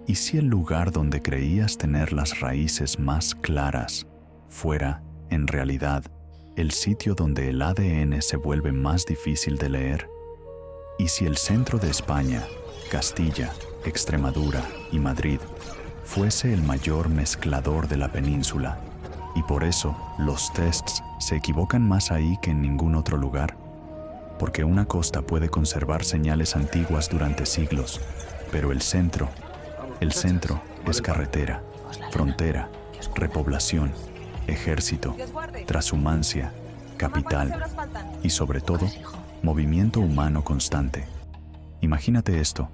¿Y si el lugar donde creías tener las raíces más claras fuera, en realidad, el sitio donde el ADN se vuelve más difícil de leer? ¿Y si el centro de España, Castilla, Extremadura y Madrid fuese el mayor mezclador de la península, y por eso los tests se equivocan más ahí que en ningún otro lugar? Porque una costa puede conservar señales antiguas durante siglos, pero el centro es carretera, frontera, repoblación, ejército, trashumancia, capital y sobre todo, movimiento humano constante. Imagínate esto,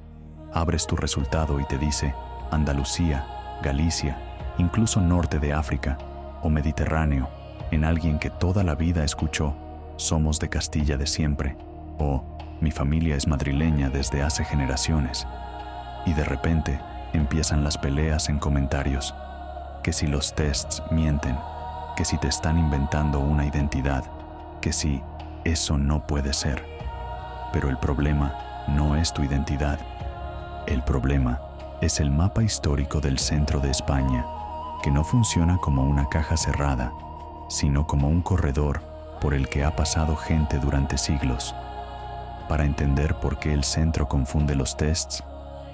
abres tu resultado y te dice Andalucía, Galicia, incluso norte de África o Mediterráneo, en alguien que toda la vida escuchó somos de Castilla de siempre, o mi familia es madrileña desde hace generaciones. Y de repente empiezan las peleas en comentarios, que si los tests mienten, que si te están inventando una identidad, que si eso no puede ser. Pero el problema no es tu identidad. El problema es el mapa histórico del centro de España, que no funciona como una caja cerrada, sino como un corredor por el que ha pasado gente durante siglos. Para entender por qué el centro confunde los tests,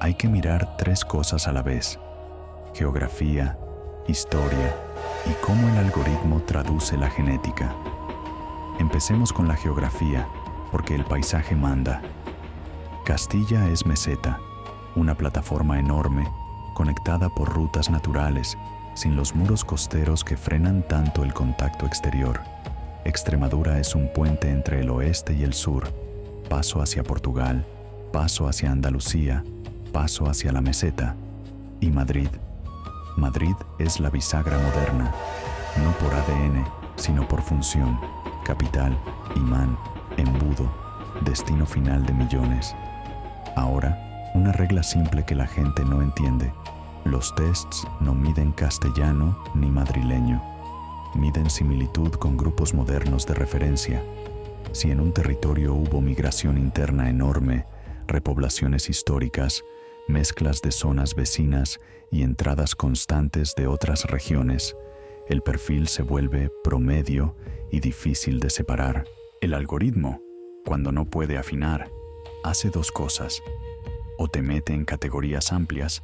hay que mirar tres cosas a la vez: geografía, historia y cómo el algoritmo traduce la genética. Empecemos con la geografía, porque el paisaje manda. Castilla es meseta, una plataforma enorme, conectada por rutas naturales, sin los muros costeros que frenan tanto el contacto exterior. Extremadura es un puente entre el oeste y el sur, paso hacia Portugal, paso hacia Andalucía, paso hacia la meseta. Y Madrid es la bisagra moderna, no por ADN, sino por función, capital, imán, embudo, destino final de millones. Ahora, una regla simple que la gente no entiende: los tests no miden castellano ni madrileño, miden similitud con grupos modernos de referencia. Si en un territorio hubo migración interna enorme, repoblaciones históricas, mezclas de zonas vecinas y entradas constantes de otras regiones, el perfil se vuelve promedio y difícil de separar. El algoritmo, cuando no puede afinar, hace dos cosas: o te mete en categorías amplias,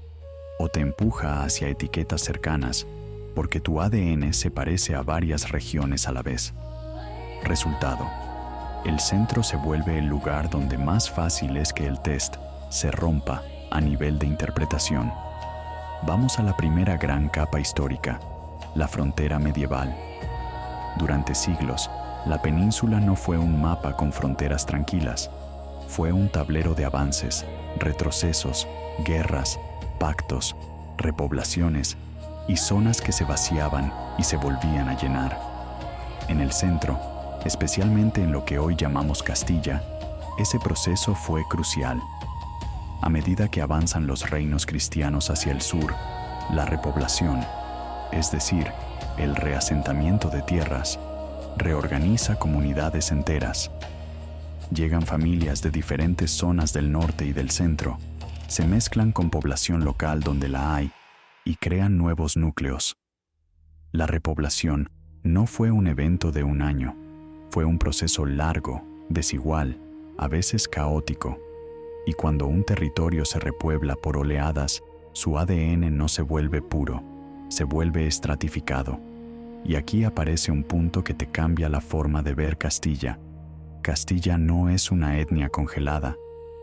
o te empuja hacia etiquetas cercanas, porque tu ADN se parece a varias regiones a la vez. Resultado: el centro se vuelve el lugar donde más fácil es que el test se rompa a nivel de interpretación. Vamos a la primera gran capa histórica, la frontera medieval. Durante siglos, la península no fue un mapa con fronteras tranquilas, fue un tablero de avances, retrocesos, guerras, pactos, repoblaciones y zonas que se vaciaban y se volvían a llenar. En el centro, especialmente en lo que hoy llamamos Castilla, ese proceso fue crucial. A medida que avanzan los reinos cristianos hacia el sur, la repoblación, es decir, el reasentamiento de tierras, reorganiza comunidades enteras. Llegan familias de diferentes zonas del norte y del centro, se mezclan con población local donde la hay y crean nuevos núcleos. La repoblación no fue un evento de un año, fue un proceso largo, desigual, a veces caótico. Y cuando un territorio se repuebla por oleadas, su ADN no se vuelve puro, se vuelve estratificado. Y aquí aparece un punto que te cambia la forma de ver Castilla. Castilla no es una etnia congelada,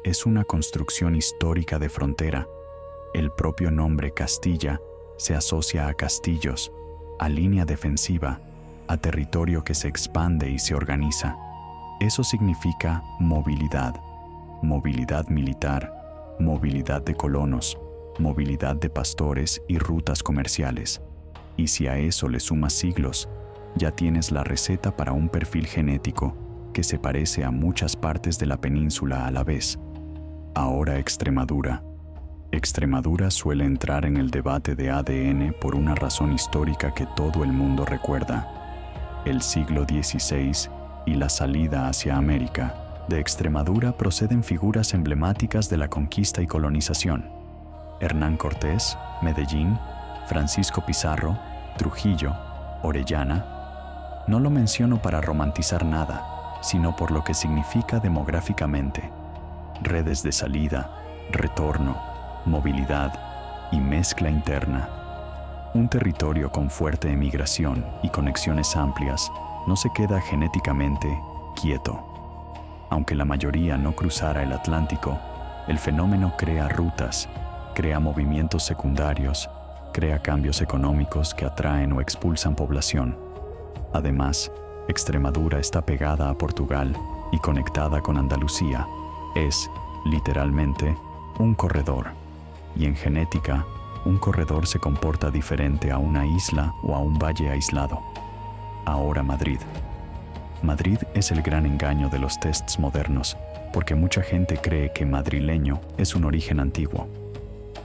es una construcción histórica de frontera. El propio nombre Castilla se asocia a castillos, a línea defensiva, a territorio que se expande y se organiza. Eso significa movilidad. Movilidad militar, movilidad de colonos, movilidad de pastores y rutas comerciales. Y si a eso le sumas siglos, ya tienes la receta para un perfil genético que se parece a muchas partes de la península a la vez. Ahora Extremadura. Extremadura suele entrar en el debate de ADN por una razón histórica que todo el mundo recuerda: el siglo XVI y la salida hacia América. De Extremadura proceden figuras emblemáticas de la conquista y colonización. Hernán Cortés, Medellín, Francisco Pizarro, Trujillo, Orellana. No lo menciono para romantizar nada, sino por lo que significa demográficamente. Redes de salida, retorno, movilidad y mezcla interna. Un territorio con fuerte emigración y conexiones amplias no se queda genéticamente quieto. Aunque la mayoría no cruzara el Atlántico, el fenómeno crea rutas, crea movimientos secundarios, crea cambios económicos que atraen o expulsan población. Además, Extremadura está pegada a Portugal y conectada con Andalucía. Es, literalmente, un corredor. Y en genética, un corredor se comporta diferente a una isla o a un valle aislado. Ahora Madrid. Madrid es el gran engaño de los tests modernos, porque mucha gente cree que madrileño es un origen antiguo.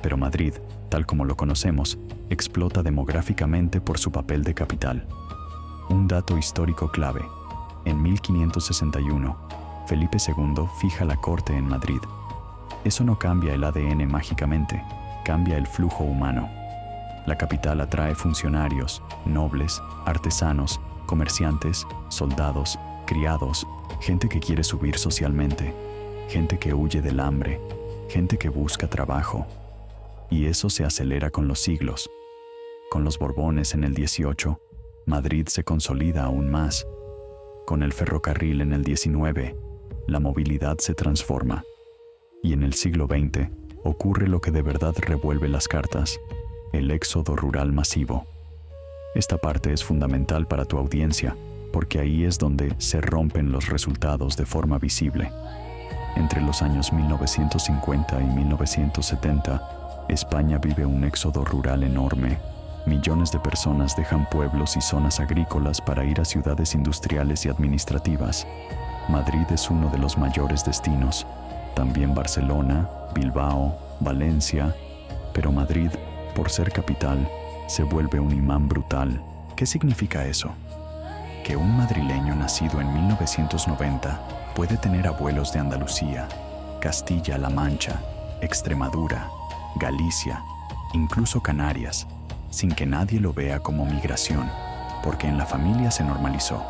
Pero Madrid, tal como lo conocemos, explota demográficamente por su papel de capital. Un dato histórico clave. En 1561, Felipe II fija la corte en Madrid. Eso no cambia el ADN mágicamente, cambia el flujo humano. La capital atrae funcionarios, nobles, artesanos, comerciantes, soldados, criados, gente que quiere subir socialmente, gente que huye del hambre, gente que busca trabajo. Y eso se acelera con los siglos. Con los Borbones en el 18, Madrid se consolida aún más. Con el ferrocarril en el 19, la movilidad se transforma. Y en el siglo XX ocurre lo que de verdad revuelve las cartas, el éxodo rural masivo. Esta parte es fundamental para tu audiencia, porque ahí es donde se rompen los resultados de forma visible. Entre los años 1950 y 1970, España vive un éxodo rural enorme. Millones de personas dejan pueblos y zonas agrícolas para ir a ciudades industriales y administrativas. Madrid es uno de los mayores destinos, también Barcelona, Bilbao, Valencia, pero Madrid, por ser capital, se vuelve un imán brutal. ¿Qué significa eso? Que un madrileño nacido en 1990 puede tener abuelos de Andalucía, Castilla-La Mancha, Extremadura, Galicia, incluso Canarias, sin que nadie lo vea como migración, porque en la familia se normalizó.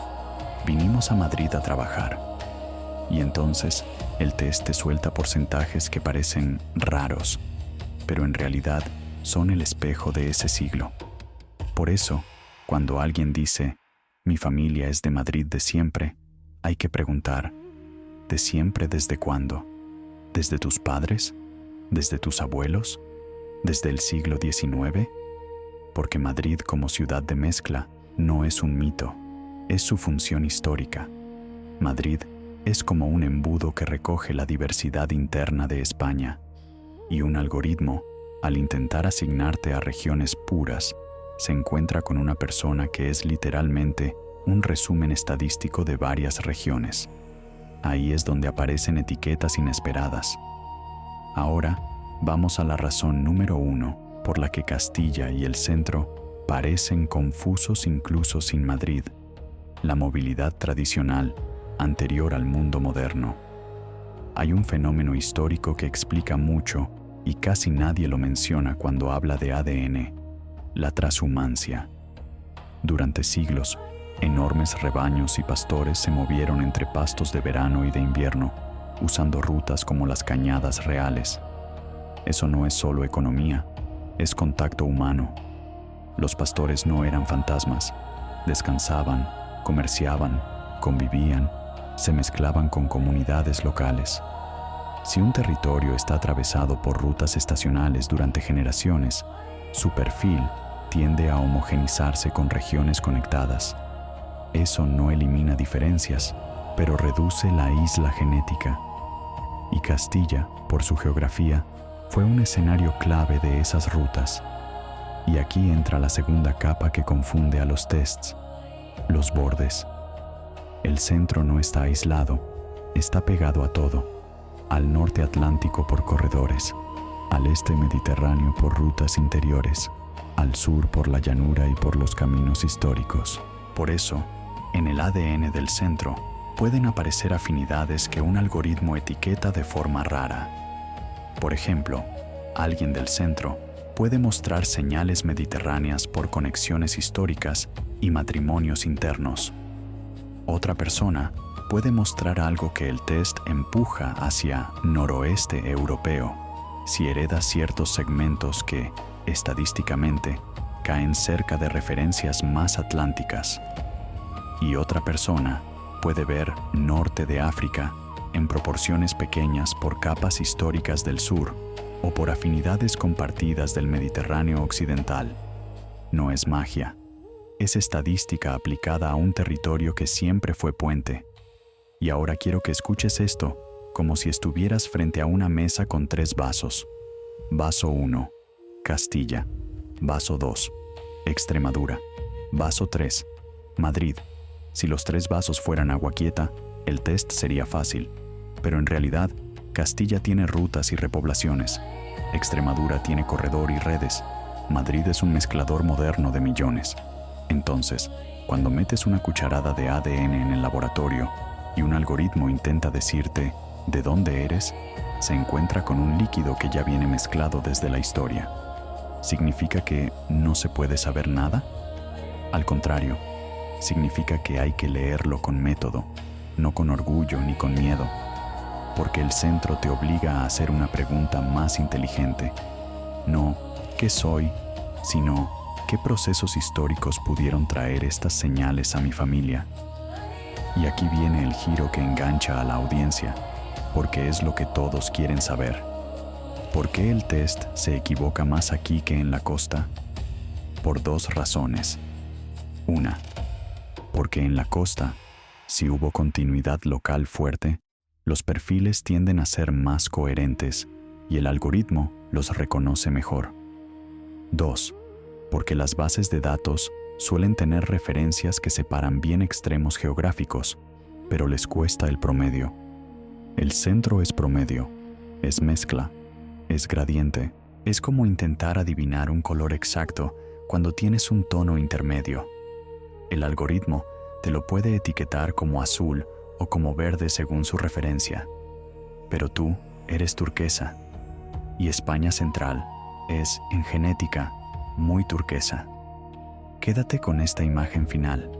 Vinimos a Madrid a trabajar. Y entonces, el test te suelta porcentajes que parecen raros, pero en realidad son el espejo de ese siglo. Por eso, cuando alguien dice, mi familia es de Madrid de siempre, hay que preguntar, ¿de siempre desde cuándo? ¿Desde tus padres? ¿Desde tus abuelos? ¿Desde el siglo XIX? Porque Madrid como ciudad de mezcla no es un mito, es su función histórica. Madrid es como un embudo que recoge la diversidad interna de España, y un algoritmo, al intentar asignarte a regiones puras, se encuentra con una persona que es literalmente un resumen estadístico de varias regiones. Ahí es donde aparecen etiquetas inesperadas. Ahora, vamos a la razón número 1 por la que Castilla y el centro parecen confusos incluso sin Madrid: la movilidad tradicional, anterior al mundo moderno. Hay un fenómeno histórico que explica mucho y casi nadie lo menciona cuando habla de ADN: la transhumancia. Durante siglos, enormes rebaños y pastores se movieron entre pastos de verano y de invierno, usando rutas como las cañadas reales. Eso no es solo economía, es contacto humano. Los pastores no eran fantasmas, descansaban, comerciaban, convivían, se mezclaban con comunidades locales. Si un territorio está atravesado por rutas estacionales durante generaciones, su perfil tiende a homogenizarse con regiones conectadas. Eso no elimina diferencias, pero reduce la isla genética. Y Castilla, por su geografía, fue un escenario clave de esas rutas. Y aquí entra la segunda capa que confunde a los tests: los bordes. El centro no está aislado, está pegado a todo: al norte atlántico por corredores, al este mediterráneo por rutas interiores, al sur por la llanura y por los caminos históricos. Por eso, en el ADN del centro pueden aparecer afinidades que un algoritmo etiqueta de forma rara. Por ejemplo, Alguien del centro puede mostrar señales mediterráneas por conexiones históricas y matrimonios internos. Otra persona puede mostrar algo que el test empuja hacia noroeste europeo, si hereda ciertos segmentos que, estadísticamente, caen cerca de referencias más atlánticas. Y otra persona puede ver norte de África en proporciones pequeñas por capas históricas del sur o por afinidades compartidas del Mediterráneo occidental. No es magia, es estadística aplicada a un territorio que siempre fue puente. Y ahora quiero que escuches esto como si estuvieras frente a una mesa con 3 vasos. Vaso 1, Castilla. Vaso 2, Extremadura. Vaso 3, Madrid. Si los 3 vasos fueran agua quieta, el test sería fácil. Pero en realidad, Castilla tiene rutas y repoblaciones. Extremadura tiene corredor y redes. Madrid es un mezclador moderno de millones. Entonces, cuando metes una cucharada de ADN en el laboratorio y un algoritmo intenta decirte de dónde eres, se encuentra con un líquido que ya viene mezclado desde la historia. ¿Significa que no se puede saber nada? Al contrario, significa que hay que leerlo con método, no con orgullo ni con miedo, porque el centro te obliga a hacer una pregunta más inteligente. No, ¿qué soy?, sino, ¿qué procesos históricos pudieron traer estas señales a mi familia? Y aquí viene el giro que engancha a la audiencia, porque es lo que todos quieren saber. ¿Por qué el test se equivoca más aquí que en la costa? Por 2 razones. Una, porque en la costa, si hubo continuidad local fuerte, los perfiles tienden a ser más coherentes y el algoritmo los reconoce mejor. 2, porque las bases de datos suelen tener referencias que separan bien extremos geográficos, pero les cuesta el promedio. El centro es promedio, es mezcla, es gradiente. Es como intentar adivinar un color exacto cuando tienes un tono intermedio. El algoritmo te lo puede etiquetar como azul o como verde según su referencia. Pero tú eres turquesa, y España Central es, en genética, muy turquesa. Quédate con esta imagen final.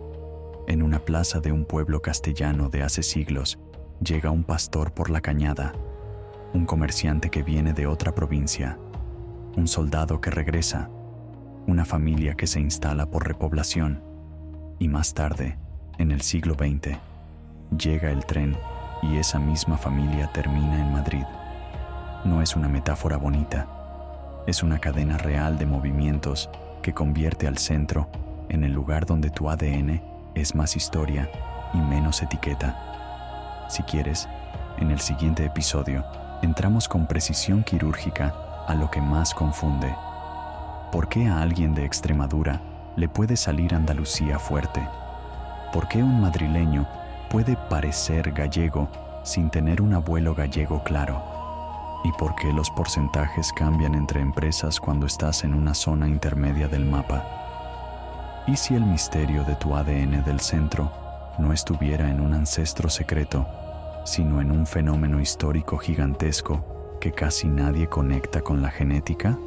En una plaza de un pueblo castellano de hace siglos, llega un pastor por la cañada, un comerciante que viene de otra provincia, un soldado que regresa, una familia que se instala por repoblación, y más tarde, en el siglo XX, llega el tren y esa misma familia termina en Madrid. No es una metáfora bonita, es una cadena real de movimientos que convierte al centro en el lugar donde tu ADN es más historia y menos etiqueta. Si quieres, en el siguiente episodio entramos con precisión quirúrgica a lo que más confunde. ¿Por qué a alguien de Extremadura le puede salir Andalucía fuerte? ¿Por qué un madrileño puede parecer gallego sin tener un abuelo gallego claro? ¿Y por qué los porcentajes cambian entre empresas cuando estás en una zona intermedia del mapa? ¿Y si el misterio de tu ADN del centro no estuviera en un ancestro secreto, sino en un fenómeno histórico gigantesco que casi nadie conecta con la genética?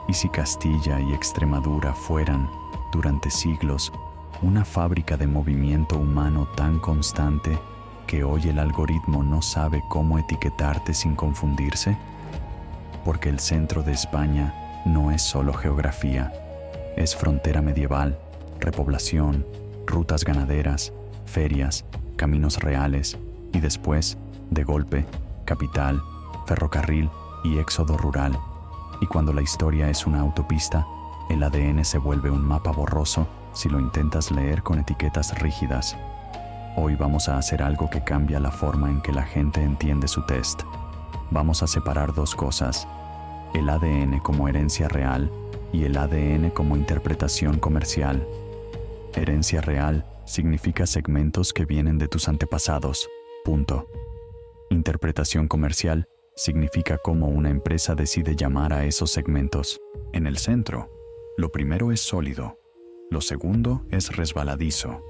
¿Y si Castilla y Extremadura fueran, durante siglos, una fábrica de movimiento humano tan constante que hoy el algoritmo no sabe cómo etiquetarte sin confundirse? Porque el centro de España no es solo geografía, es frontera medieval, repoblación, rutas ganaderas, ferias, caminos reales y después, de golpe, capital, ferrocarril y éxodo rural. Y cuando la historia es una autopista, el ADN se vuelve un mapa borroso si lo intentas leer con etiquetas rígidas. Hoy vamos a hacer algo que cambia la forma en que la gente entiende su test. Vamos a separar 2 cosas: el ADN como herencia real y el ADN como interpretación comercial. Herencia real significa segmentos que vienen de tus antepasados. Punto. Interpretación comercial significa cómo una empresa decide llamar a esos segmentos. En el centro, lo primero es sólido, lo segundo es resbaladizo.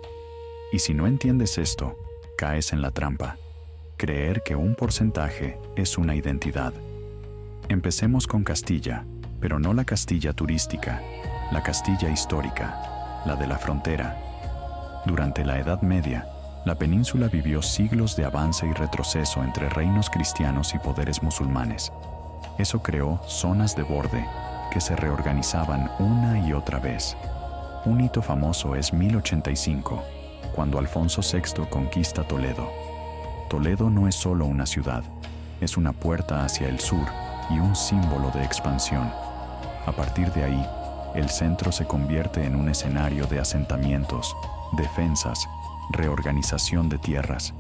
Y si no entiendes esto, caes en la trampa: creer que un porcentaje es una identidad. Empecemos con Castilla, pero no la Castilla turística, la Castilla histórica, la de la frontera. Durante la Edad Media, la península vivió siglos de avance y retroceso entre reinos cristianos y poderes musulmanes. Eso creó zonas de borde que se reorganizaban una y otra vez. Un hito famoso es 1085, cuando Alfonso VI conquista Toledo. Toledo no es solo una ciudad, es una puerta hacia el sur y un símbolo de expansión. A partir de ahí, el centro se convierte en un escenario de asentamientos, defensas, reorganización de tierras,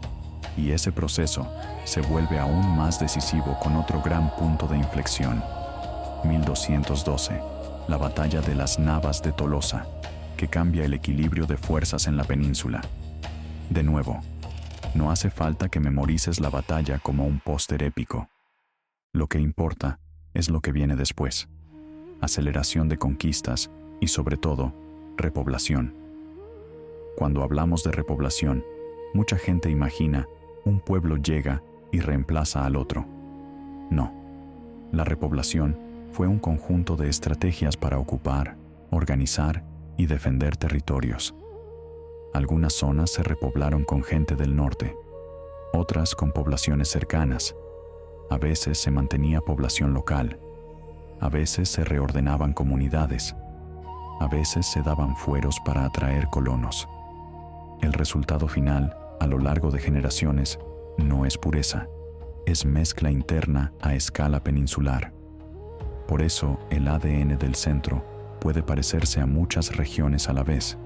y ese proceso se vuelve aún más decisivo con otro gran punto de inflexión. 1212, la batalla de las Navas de Tolosa, que cambia el equilibrio de fuerzas en la península. De nuevo, no hace falta que memorices la batalla como un póster épico. Lo que importa es lo que viene después. Aceleración de conquistas y, sobre todo, repoblación. Cuando hablamos de repoblación, mucha gente imagina un pueblo llega y reemplaza al otro. No. La repoblación fue un conjunto de estrategias para ocupar, organizar y defender territorios. Algunas zonas se repoblaron con gente del norte, otras con poblaciones cercanas. A veces se mantenía población local, a veces se reordenaban comunidades, a veces se daban fueros para atraer colonos. El resultado final, a lo largo de generaciones, no es pureza, es mezcla interna a escala peninsular. Por eso, el ADN del centro puede parecerse a muchas regiones a la vez.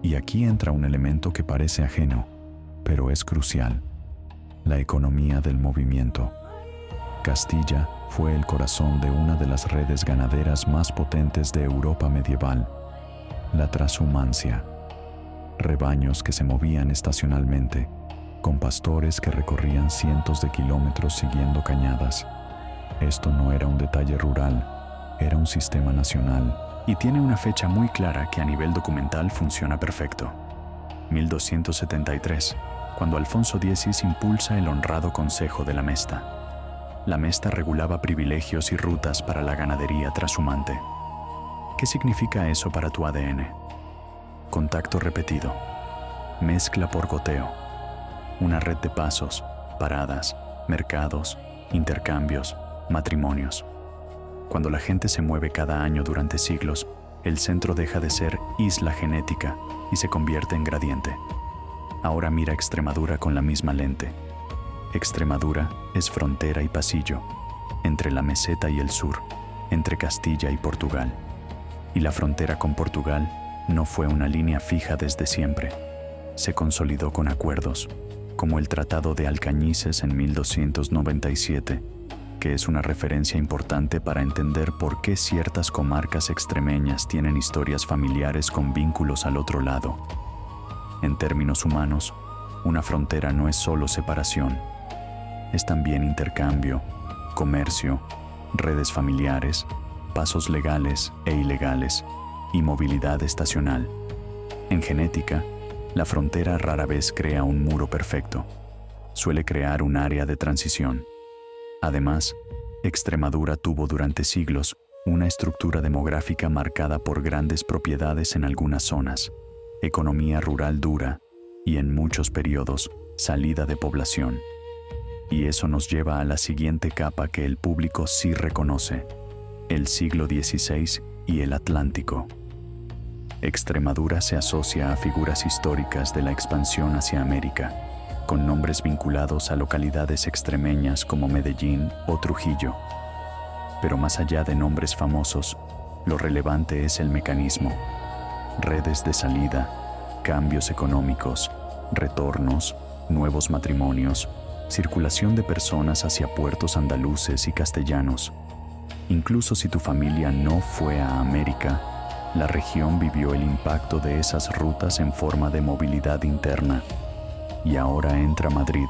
Y aquí entra un elemento que parece ajeno, pero es crucial: la economía del movimiento. Castilla fue el corazón de una de las redes ganaderas más potentes de Europa medieval, la trashumancia. Rebaños que se movían estacionalmente, con pastores que recorrían cientos de kilómetros siguiendo cañadas. Esto no era un detalle rural, era un sistema nacional. Y tiene una fecha muy clara que a nivel documental funciona perfecto. 1273, cuando Alfonso X impulsa el honrado Consejo de la Mesta. La Mesta regulaba privilegios y rutas para la ganadería trashumante. ¿Qué significa eso para tu ADN? Contacto repetido, mezcla por goteo, una red de pasos, paradas, mercados, intercambios, matrimonios. Cuando la gente se mueve cada año durante siglos, el centro deja de ser isla genética y se convierte en gradiente. Ahora mira Extremadura con la misma lente. Extremadura es frontera y pasillo, entre la meseta y el sur, entre Castilla y Portugal. Y la frontera con Portugal no fue una línea fija desde siempre. Se consolidó con acuerdos, como el Tratado de Alcañices en 1297, que es una referencia importante para entender por qué ciertas comarcas extremeñas tienen historias familiares con vínculos al otro lado. En términos humanos, una frontera no es solo separación, es también intercambio, comercio, redes familiares, pasos legales e ilegales y movilidad estacional. En genética, la frontera rara vez crea un muro perfecto, suele crear un área de transición. Además, Extremadura tuvo durante siglos una estructura demográfica marcada por grandes propiedades en algunas zonas, economía rural dura y, en muchos periodos, salida de población. Y eso nos lleva a la siguiente capa que el público sí reconoce: el siglo XVI y el Atlántico. Extremadura se asocia a figuras históricas de la expansión hacia América, con nombres vinculados a localidades extremeñas como Medellín o Trujillo. Pero más allá de nombres famosos, lo relevante es el mecanismo: redes de salida, cambios económicos, retornos, nuevos matrimonios, circulación de personas hacia puertos andaluces y castellanos. Incluso si tu familia no fue a América, la región vivió el impacto de esas rutas en forma de movilidad interna. Y ahora entra Madrid,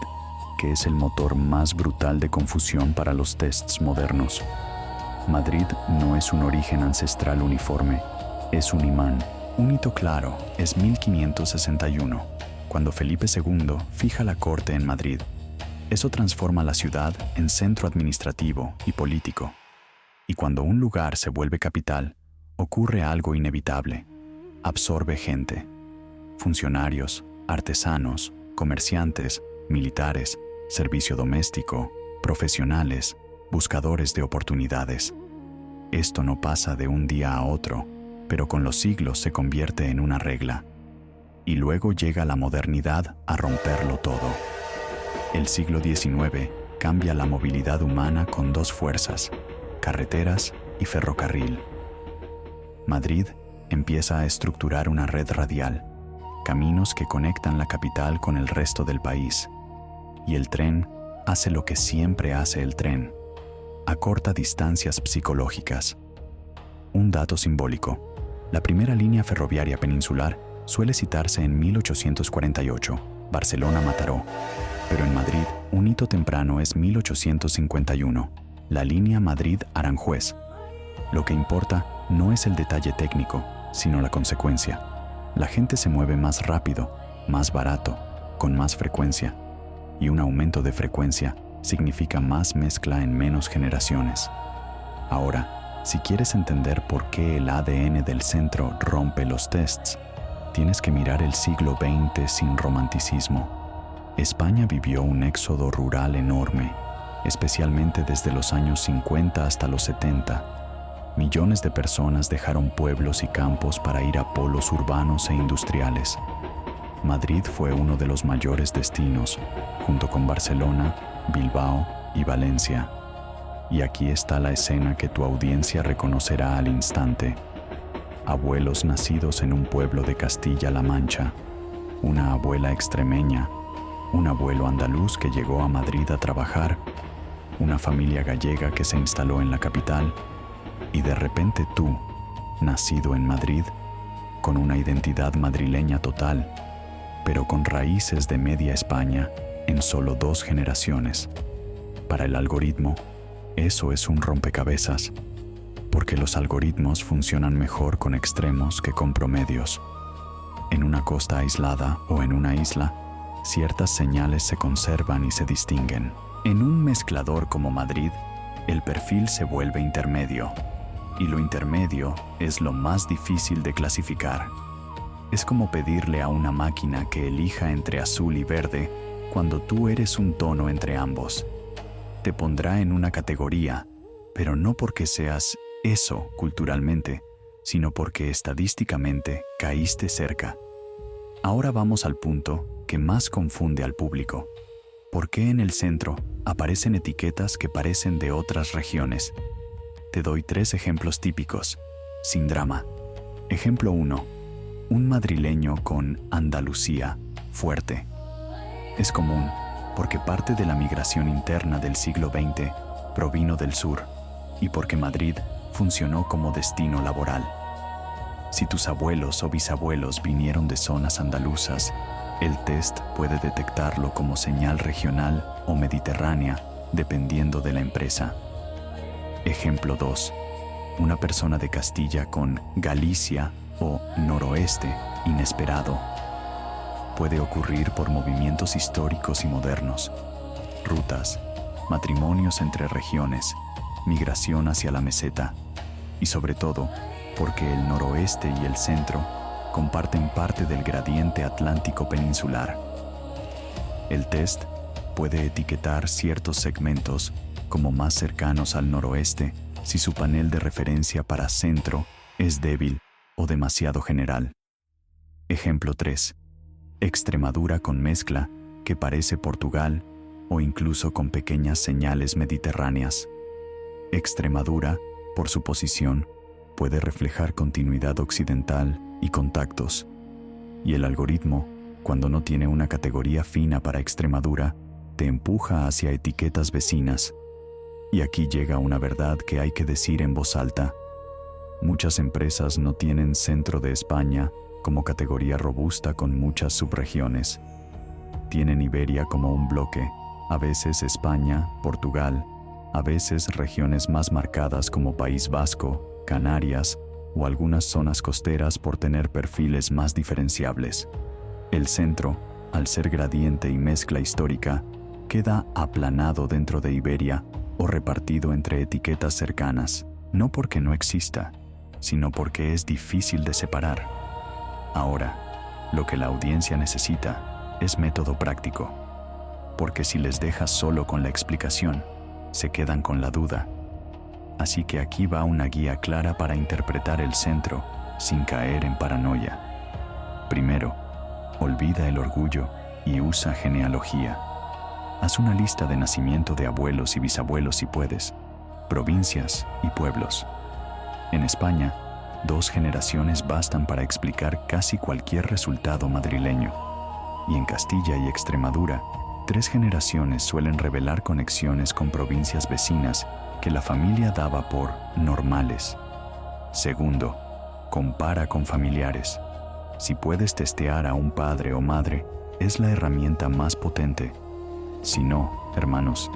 que es el motor más brutal de confusión para los tests modernos. Madrid no es un origen ancestral uniforme, es un imán. Un hito claro es 1561, cuando Felipe II fija la corte en Madrid. Eso transforma la ciudad en centro administrativo y político. Y cuando un lugar se vuelve capital, ocurre algo inevitable. Absorbe gente. Funcionarios, artesanos, comerciantes, militares, servicio doméstico, profesionales, buscadores de oportunidades. Esto no pasa de un día a otro, pero con los siglos se convierte en una regla. Y luego llega la modernidad a romperlo todo. El siglo XIX cambia la movilidad humana con dos fuerzas, carreteras y ferrocarril. Madrid empieza a estructurar una red radial, caminos que conectan la capital con el resto del país. Y el tren hace lo que siempre hace el tren, acorta distancias psicológicas. Un dato simbólico: la primera línea ferroviaria peninsular suele citarse en 1848, Barcelona-Mataró, pero en Madrid un hito temprano es 1851, la línea Madrid-Aranjuez. Lo que importa no es el detalle técnico, sino la consecuencia. La gente se mueve más rápido, más barato, con más frecuencia, y un aumento de frecuencia significa más mezcla en menos generaciones. Ahora, si quieres entender por qué el ADN del centro rompe los tests, tienes que mirar el siglo XX sin romanticismo. España vivió un éxodo rural enorme, especialmente desde los años 50 hasta los 70. Millones de personas dejaron pueblos y campos para ir a polos urbanos e industriales. Madrid fue uno de los mayores destinos, junto con Barcelona, Bilbao y Valencia. Y aquí está la escena que tu audiencia reconocerá al instante. Abuelos nacidos en un pueblo de Castilla-La Mancha, una abuela extremeña, un abuelo andaluz que llegó a Madrid a trabajar, una familia gallega que se instaló en la capital, y de repente tú, nacido en Madrid, con una identidad madrileña total, pero con raíces de media España en solo 2 generaciones. Para el algoritmo, eso es un rompecabezas, porque los algoritmos funcionan mejor con extremos que con promedios. En una costa aislada o en una isla, ciertas señales se conservan y se distinguen. En un mezclador como Madrid, el perfil se vuelve intermedio, y lo intermedio es lo más difícil de clasificar. Es como pedirle a una máquina que elija entre azul y verde cuando tú eres un tono entre ambos. Te pondrá en una categoría, pero no porque seas eso culturalmente, sino porque estadísticamente caíste cerca. Ahora vamos al punto que más confunde al público. ¿Por qué en el centro aparecen etiquetas que parecen de otras regiones? Te doy 3 ejemplos típicos, sin drama. Ejemplo 1. Un madrileño con Andalucía fuerte. Es común, porque parte de la migración interna del siglo XX provino del sur, y porque Madrid funcionó como destino laboral. Si tus abuelos o bisabuelos vinieron de zonas andaluzas, el test puede detectarlo como señal regional o mediterránea, dependiendo de la empresa. Ejemplo 2. Una persona de Castilla con Galicia o noroeste inesperado. Puede ocurrir por movimientos históricos y modernos, rutas, matrimonios entre regiones, migración hacia la meseta, y sobre todo, porque el noroeste y el centro comparten parte del gradiente atlántico peninsular. El test puede etiquetar ciertos segmentos como más cercanos al noroeste si su panel de referencia para centro es débil o demasiado general. Ejemplo 3. Extremadura con mezcla que parece Portugal o incluso con pequeñas señales mediterráneas. Extremadura, por su posición, puede reflejar continuidad occidental y contactos. Y el algoritmo, cuando no tiene una categoría fina para Extremadura, te empuja hacia etiquetas vecinas. Y aquí llega una verdad que hay que decir en voz alta. Muchas empresas no tienen centro de España como categoría robusta con muchas subregiones. Tienen Iberia como un bloque, a veces España, Portugal, a veces regiones más marcadas como País Vasco, Canarias o algunas zonas costeras por tener perfiles más diferenciables. El centro, al ser gradiente y mezcla histórica, queda aplanado dentro de Iberia o repartido entre etiquetas cercanas, no porque no exista, sino porque es difícil de separar. Ahora, lo que la audiencia necesita es método práctico, porque si les dejas solo con la explicación, se quedan con la duda. Así que aquí va una guía clara para interpretar el centro sin caer en paranoia. Primero, olvida el orgullo y usa genealogía. Haz una lista de nacimiento de abuelos y bisabuelos si puedes, provincias y pueblos. En España, 2 generaciones bastan para explicar casi cualquier resultado madrileño. Y en Castilla y Extremadura, 3 generaciones suelen revelar conexiones con provincias vecinas que la familia daba por normales. Segundo, compara con familiares. Si puedes testear a un padre o madre, es la herramienta más potente. Si no, hermanos,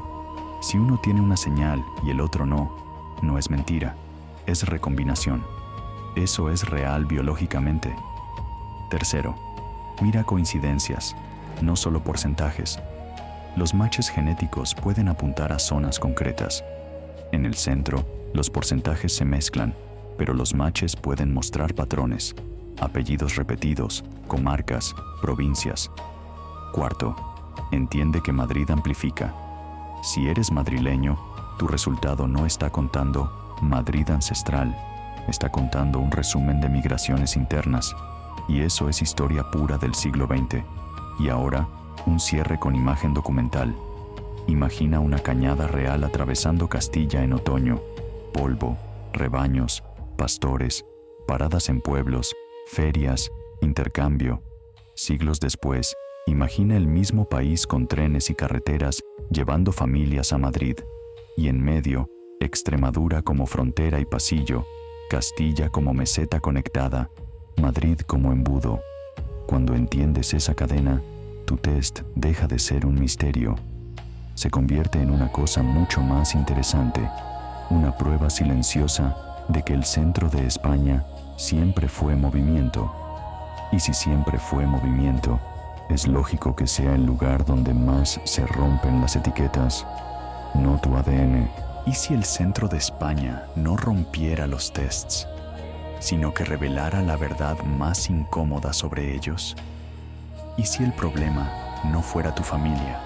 si uno tiene una señal y el otro no, no es mentira, es recombinación. Eso es real biológicamente. Tercero, mira coincidencias, no solo porcentajes. Los matches genéticos pueden apuntar a zonas concretas. En el centro, los porcentajes se mezclan, pero los matches pueden mostrar patrones, apellidos repetidos, comarcas, provincias. Cuarto, entiende que Madrid amplifica. Si eres madrileño, tu resultado no está contando Madrid ancestral, está contando un resumen de migraciones internas, y eso es historia pura del siglo XX. Y ahora, un cierre con imagen documental. Imagina una cañada real atravesando Castilla en otoño, polvo, rebaños, pastores, paradas en pueblos, ferias, intercambio. Siglos después, imagina el mismo país con trenes y carreteras llevando familias a Madrid. Y en medio, Extremadura como frontera y pasillo, Castilla como meseta conectada, Madrid como embudo. Cuando entiendes esa cadena, tu test deja de ser un misterio. Se convierte en una cosa mucho más interesante, una prueba silenciosa de que el centro de España siempre fue movimiento. Y si siempre fue movimiento, es lógico que sea el lugar donde más se rompen las etiquetas, no tu ADN. ¿Y si el centro de España no rompiera los tests, sino que revelara la verdad más incómoda sobre ellos? ¿Y si el problema no fuera tu familia,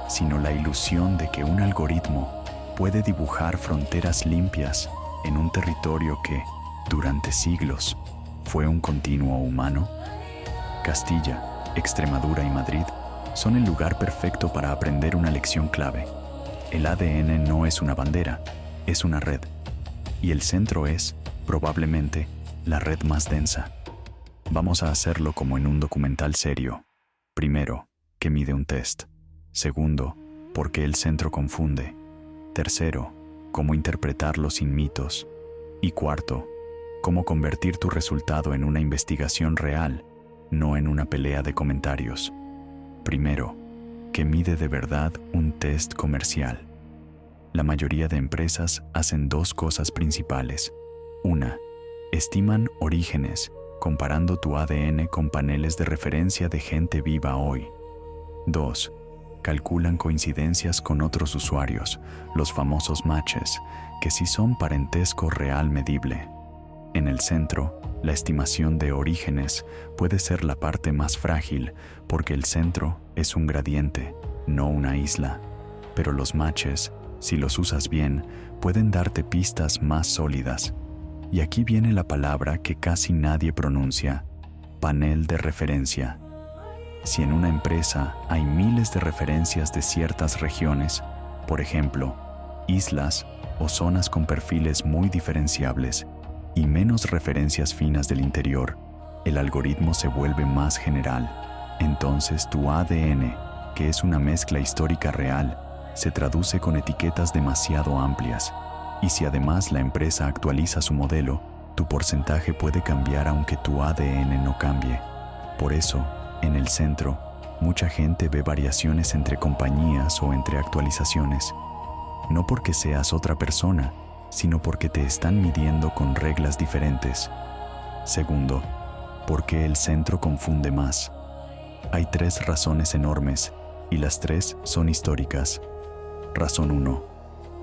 sino la ilusión de que un algoritmo puede dibujar fronteras limpias en un territorio que, durante siglos, fue un continuo humano? Castilla, Extremadura y Madrid son el lugar perfecto para aprender una lección clave. El ADN no es una bandera, es una red. Y el centro es, probablemente, la red más densa. Vamos a hacerlo como en un documental serio. Primero, ¿qué mide un test? Segundo, ¿por qué el centro confunde? Tercero, ¿cómo interpretarlo sin mitos? Y cuarto, ¿cómo convertir tu resultado en una investigación real, no en una pelea de comentarios? Primero, ¿qué mide de verdad un test comercial? La mayoría de empresas hacen 2 cosas principales. Una, estiman orígenes, comparando tu ADN con paneles de referencia de gente viva hoy. 2. Calculan coincidencias con otros usuarios, los famosos matches, que sí son parentesco real medible. En el centro, la estimación de orígenes puede ser la parte más frágil porque el centro es un gradiente, no una isla. Pero los matches, si los usas bien, pueden darte pistas más sólidas. Y aquí viene la palabra que casi nadie pronuncia: panel de referencia. Si en una empresa hay miles de referencias de ciertas regiones, por ejemplo, islas o zonas con perfiles muy diferenciables, y menos referencias finas del interior, el algoritmo se vuelve más general. Entonces tu ADN, que es una mezcla histórica real, se traduce con etiquetas demasiado amplias. Y si además la empresa actualiza su modelo, tu porcentaje puede cambiar aunque tu ADN no cambie. Por eso, en el centro, mucha gente ve variaciones entre compañías o entre actualizaciones. No porque seas otra persona, sino porque te están midiendo con reglas diferentes. Segundo, ¿por qué el centro confunde más? Hay 3 razones enormes, y las tres son históricas. Razón 1.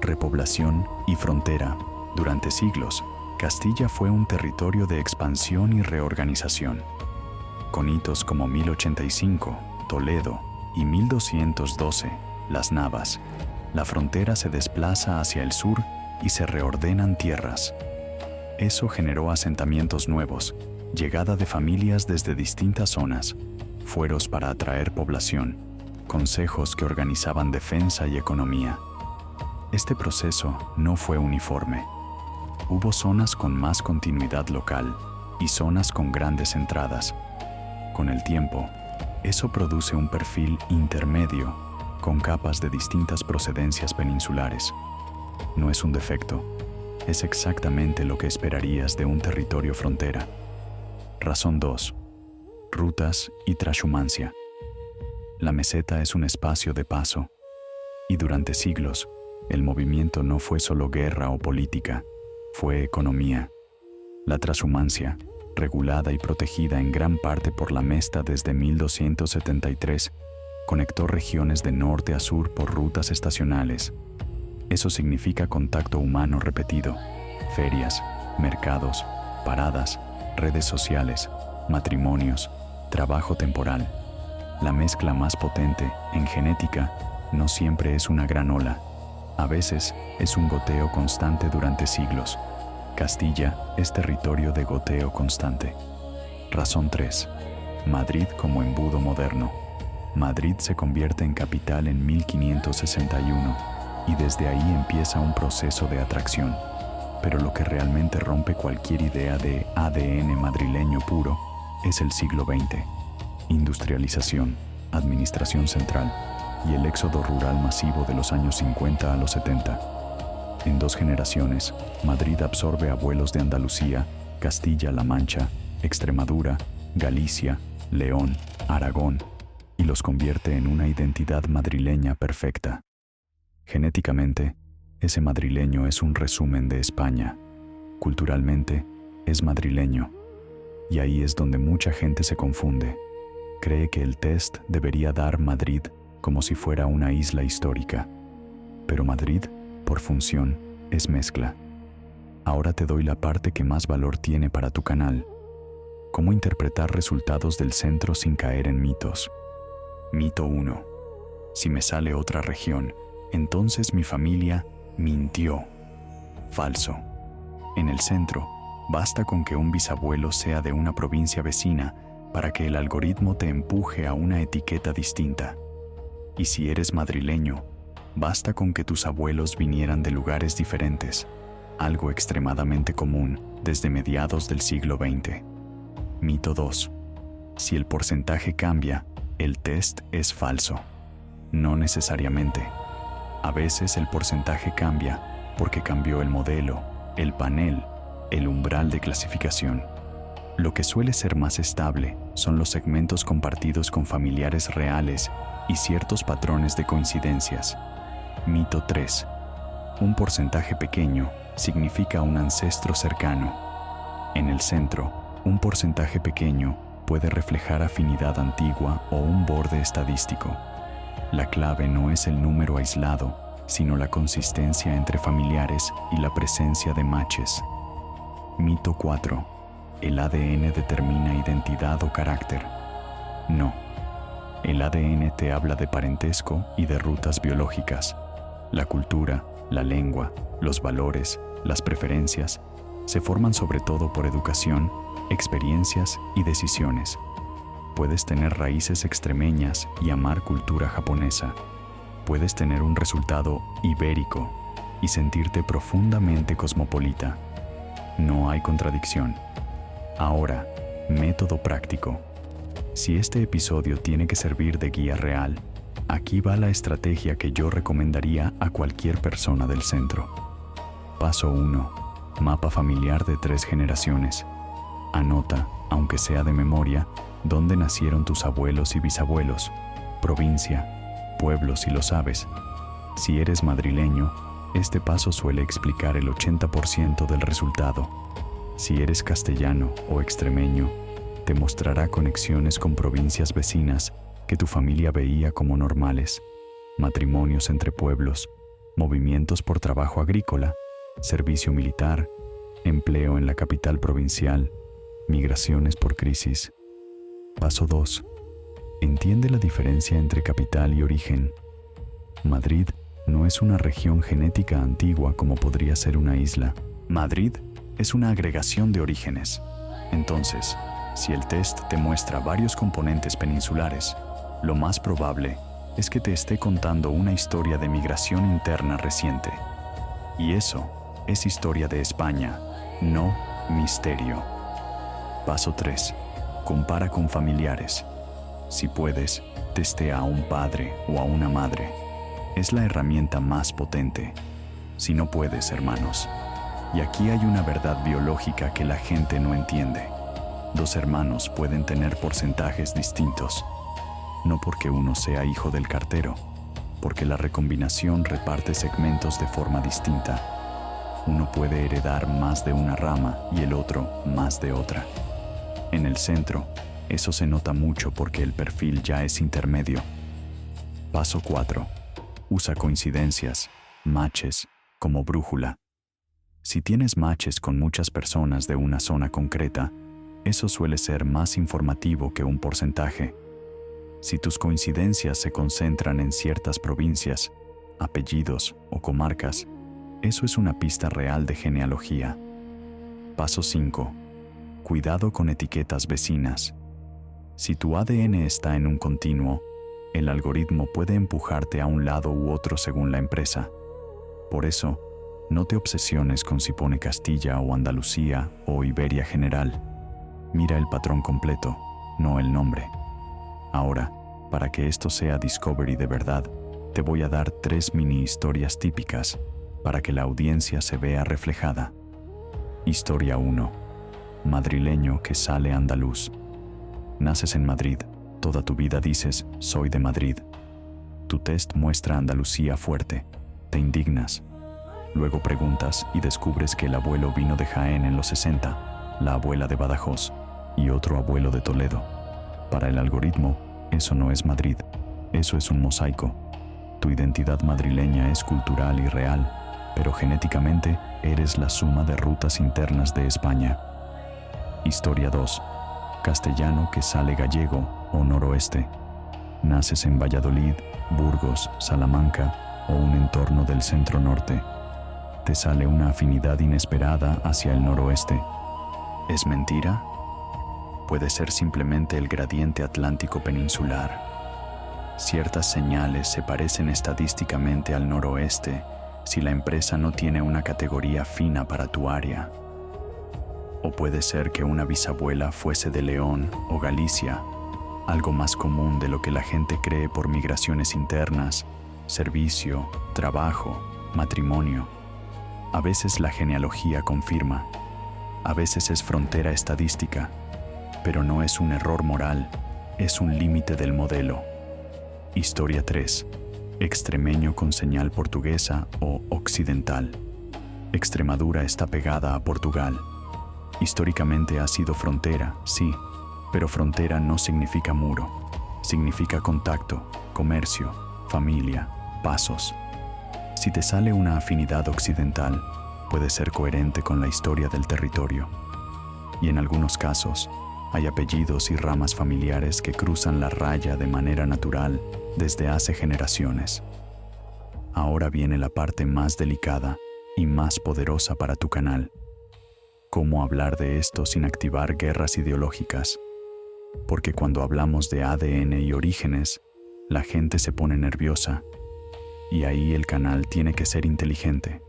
Repoblación y frontera. Durante siglos, Castilla fue un territorio de expansión y reorganización. Con hitos como 1085, Toledo, y 1212, Las Navas, la frontera se desplaza hacia el sur y se reordenan tierras. Eso generó asentamientos nuevos, llegada de familias desde distintas zonas, fueros para atraer población, consejos que organizaban defensa y economía. Este proceso no fue uniforme. Hubo zonas con más continuidad local y zonas con grandes entradas. Con el tiempo, eso produce un perfil intermedio, con capas de distintas procedencias peninsulares. No es un defecto, es exactamente lo que esperarías de un territorio frontera. Razón 2. Rutas y trashumancia. La meseta es un espacio de paso, y durante siglos, el movimiento no fue solo guerra o política, fue economía. La trashumancia, regulada y protegida en gran parte por la Mesta desde 1273, conectó regiones de norte a sur por rutas estacionales. Eso significa contacto humano repetido, ferias, mercados, paradas, redes sociales, matrimonios, trabajo temporal. La mezcla más potente, en genética, no siempre es una gran ola. A veces es un goteo constante durante siglos. Castilla es territorio de goteo constante. Razón 3. Madrid como embudo moderno. Madrid se convierte en capital en 1561 y desde ahí empieza un proceso de atracción. Pero lo que realmente rompe cualquier idea de ADN madrileño puro es el siglo XX. Industrialización, administración central y el éxodo rural masivo de los años 50 a los 70. En 2 generaciones, Madrid absorbe abuelos de Andalucía, Castilla-La Mancha, Extremadura, Galicia, León, Aragón, y los convierte en una identidad madrileña perfecta. Genéticamente, ese madrileño es un resumen de España. Culturalmente, es madrileño. Y ahí es donde mucha gente se confunde. Cree que el test debería dar Madrid como si fuera una isla histórica. Pero Madrid, por función, es mezcla. Ahora te doy la parte que más valor tiene para tu canal. Cómo interpretar resultados del centro sin caer en mitos. Mito 1. Si me sale otra región, entonces mi familia mintió. Falso. En el centro, basta con que un bisabuelo sea de una provincia vecina para que el algoritmo te empuje a una etiqueta distinta. Y si eres madrileño, basta con que tus abuelos vinieran de lugares diferentes, algo extremadamente común desde mediados del siglo XX. Mito 2. Si el porcentaje cambia, el test es falso. No necesariamente. A veces el porcentaje cambia porque cambió el modelo, el panel, el umbral de clasificación. Lo que suele ser más estable son los segmentos compartidos con familiares reales y ciertos patrones de coincidencias. Mito 3. Un porcentaje pequeño significa un ancestro cercano. En el centro, un porcentaje pequeño puede reflejar afinidad antigua o un borde estadístico. La clave no es el número aislado, sino la consistencia entre familiares y la presencia de matches. Mito 4. ¿El ADN determina identidad o carácter? No. El ADN te habla de parentesco y de rutas biológicas. La cultura, la lengua, los valores, las preferencias, se forman sobre todo por educación, experiencias y decisiones. Puedes tener raíces extremeñas y amar cultura japonesa. Puedes tener un resultado ibérico y sentirte profundamente cosmopolita. No hay contradicción. Ahora, método práctico. Si este episodio tiene que servir de guía real, aquí va la estrategia que yo recomendaría a cualquier persona del centro. Paso 1. Mapa familiar de 3 generaciones. Anota, aunque sea de memoria, dónde nacieron tus abuelos y bisabuelos, provincia, pueblo si lo sabes. Si eres madrileño, este paso suele explicar el 80% del resultado. Si eres castellano o extremeño, te mostrará conexiones con provincias vecinas que tu familia veía como normales: matrimonios entre pueblos, movimientos por trabajo agrícola, servicio militar, empleo en la capital provincial, migraciones por crisis. Paso 2. Entiende la diferencia entre capital y origen. Madrid no es una región genética antigua como podría ser una isla. Madrid es una agregación de orígenes. Entonces, si el test te muestra varios componentes peninsulares, lo más probable es que te esté contando una historia de migración interna reciente. Y eso es historia de España, no misterio. Paso 3. Compara con familiares. Si puedes, testea a un padre o a una madre. Es la herramienta más potente. Si no puedes, hermanos. Y aquí hay una verdad biológica que la gente no entiende. 2 hermanos pueden tener porcentajes distintos. No porque uno sea hijo del cartero, porque la recombinación reparte segmentos de forma distinta. Uno puede heredar más de una rama y el otro más de otra. En el centro, eso se nota mucho porque el perfil ya es intermedio. Paso 4. Usa coincidencias, matches, como brújula. Si tienes matches con muchas personas de una zona concreta, eso suele ser más informativo que un porcentaje. Si tus coincidencias se concentran en ciertas provincias, apellidos o comarcas, eso es una pista real de genealogía. Paso 5. Cuidado con etiquetas vecinas. Si tu ADN está en un continuo, el algoritmo puede empujarte a un lado u otro según la empresa. Por eso, no te obsesiones con si pone Castilla o Andalucía o Iberia General. Mira el patrón completo, no el nombre. Ahora, para que esto sea Discovery de verdad, te voy a dar 3 mini historias típicas para que la audiencia se vea reflejada. Historia 1. Madrileño que sale andaluz. Naces en Madrid, toda tu vida dices, soy de Madrid. Tu test muestra Andalucía fuerte, te indignas. Luego preguntas y descubres que el abuelo vino de Jaén en los 60, la abuela de Badajoz y otro abuelo de Toledo. Para el algoritmo, eso no es Madrid, eso es un mosaico. Tu identidad madrileña es cultural y real, pero genéticamente eres la suma de rutas internas de España. Historia 2. Castellano que sale gallego o noroeste. Naces en Valladolid, Burgos, Salamanca o un entorno del centro norte. Te sale una afinidad inesperada hacia el noroeste. ¿Es mentira? Puede ser simplemente el gradiente atlántico peninsular. Ciertas señales se parecen estadísticamente al noroeste si la empresa no tiene una categoría fina para tu área. O puede ser que una bisabuela fuese de León o Galicia, algo más común de lo que la gente cree por migraciones internas, servicio, trabajo, matrimonio. A veces la genealogía confirma, a veces es frontera estadística, pero no es un error moral, es un límite del modelo. Historia 3. Extremeño con señal portuguesa o occidental. Extremadura está pegada a Portugal. Históricamente ha sido frontera, sí, pero frontera no significa muro. Significa contacto, comercio, familia, pasos. Si te sale una afinidad occidental, puede ser coherente con la historia del territorio. Y en algunos casos, hay apellidos y ramas familiares que cruzan la raya de manera natural desde hace generaciones. Ahora viene la parte más delicada y más poderosa para tu canal. ¿Cómo hablar de esto sin activar guerras ideológicas? Porque cuando hablamos de ADN y orígenes, la gente se pone nerviosa. Y ahí el canal tiene que ser inteligente.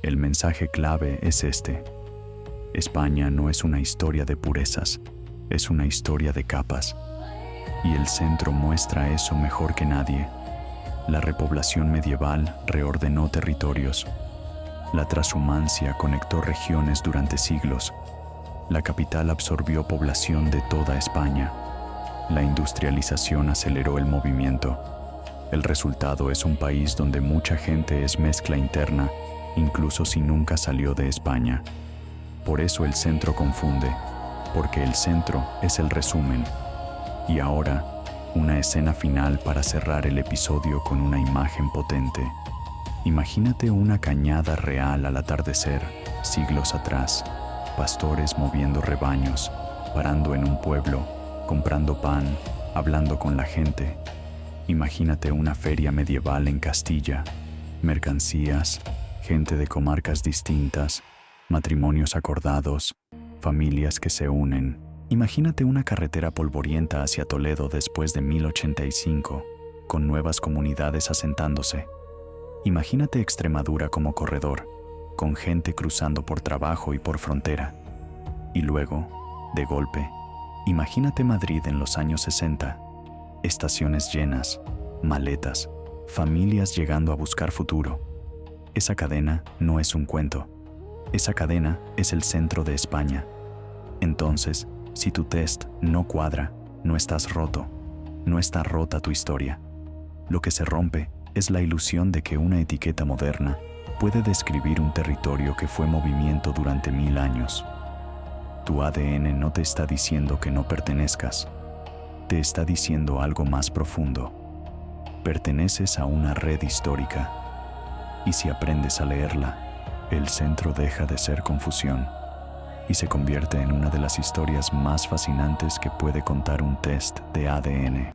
El mensaje clave es este. España no es una historia de purezas, es una historia de capas. Y el centro muestra eso mejor que nadie. La repoblación medieval reordenó territorios. La transhumancia conectó regiones durante siglos. La capital absorbió población de toda España. La industrialización aceleró el movimiento. El resultado es un país donde mucha gente es mezcla interna, incluso si nunca salió de España. Por eso el centro confunde, porque el centro es el resumen. Y ahora, Una escena final para cerrar el episodio con una imagen potente. Imagínate una cañada real al atardecer, siglos atrás, pastores moviendo rebaños, parando en un pueblo, comprando pan, hablando con la gente. Imagínate una feria medieval en Castilla, mercancías, gente de comarcas distintas, matrimonios acordados, familias que se unen. Imagínate una carretera polvorienta hacia Toledo después de 1085, con nuevas comunidades asentándose. Imagínate Extremadura como corredor, con gente cruzando por trabajo y por frontera. Y luego, de golpe, imagínate Madrid en los años 60, estaciones llenas, maletas, familias llegando a buscar futuro. Esa cadena no es un cuento. Esa cadena es el centro de España. Entonces, si tu test no cuadra, no estás roto. No está rota tu historia. Lo que se rompe es la ilusión de que una etiqueta moderna puede describir un territorio que fue movimiento durante 1000 años. Tu ADN no te está diciendo que no pertenezcas. Te está diciendo algo más profundo. Perteneces a una red histórica. Y si aprendes a leerla, el centro deja de ser confusión y se convierte en una de las historias más fascinantes que puede contar un test de ADN.